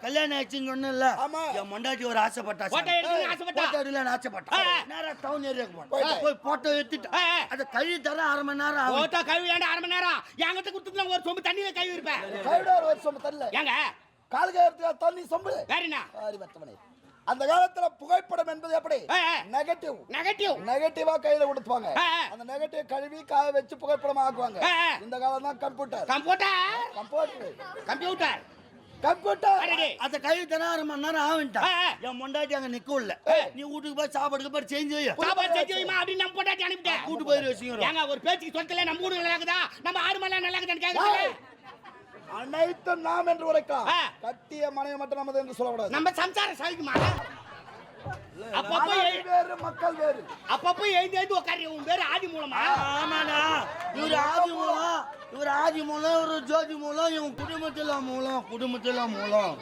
கல்யாணம் ஆயிடுச்சுன்னு சொன்னேன்ல. ஆமா. என் மொண்டாட்டி ஒரு ஆசைப்பட்டா. போட்டோ எடுக்கணும்னு ஆசைப்பட்டா. போட்டோ எடுக்கலாம்னு ஆசைப்பட்டா. நேரா டவுன் ஏரியாக்கு போய் போட்டோ எடுத்துட்டு அதை கழுவி தர 1/2 மணி நேரம் ஆகும். போட்டோ கழுவி 1/2 மணி நேரம் என்கிட்ட கொடுத்துட்டு ஒரு சொம்பு தண்ணியில கழுவி இருப்பேன். கைவிடார் ஒரு சொம்பு தண்ணி ஏங்க கால்கையத்துல தண்ணி சொம்பு வேற என்ன? அந்த காலத்துல புகைப்படம் என்பது எப்படி நெகட்டிவ் நெகட்டிவ் நெகட்டிவா கையில கொடுத்துவாங்க. அந்த நெகட்டிவ் கழுவி காய வச்சு புகைப்படம் ஆக்குவாங்க. இந்த காலம் தான் computer computer computer computer computer அதை கழுவி தர 1/2 மணி நேரம் ஆகும்ட்டா. என் மொண்டாட்டி அங்க நிக்கல. நீ வீட்டுக்கு போய் சாப்பாடுக்கு போய் செஞ்சு வை. சாப்பாடு செஞ்சு வைமா அப்படின்னு நம்ம போட்டாட்டி அனுப்பிட்டேன். கூட்டு போய் வச்சுக்கிறோம். ஏங்க ஒரு பேச்சுக்கு சொல்லல நம்ம ஊரு நல்லா இருக்குதா நம்ம ஆடு மலை நல்லா இருக்குதான்னு கேக்குறீங்க. அனைத்து நாம் என்று உரைக்கலாம். கட்டிய மனைவி மட்டும் நமது என்று சொல்லக்கூடாது. நம்ம சம்சாரம் சாதிக்குமா? அப்பப்போ வேறு மக்கள் வேறு. அப்பப்போ எழுந்து உட்காரு. உன் பேரு ஆதி மூலமா? ஆமாடா. இவர் ஆதி மூலம், இவர் ஜோதி மூலம், இவன் குடும்பத்துல மூலம்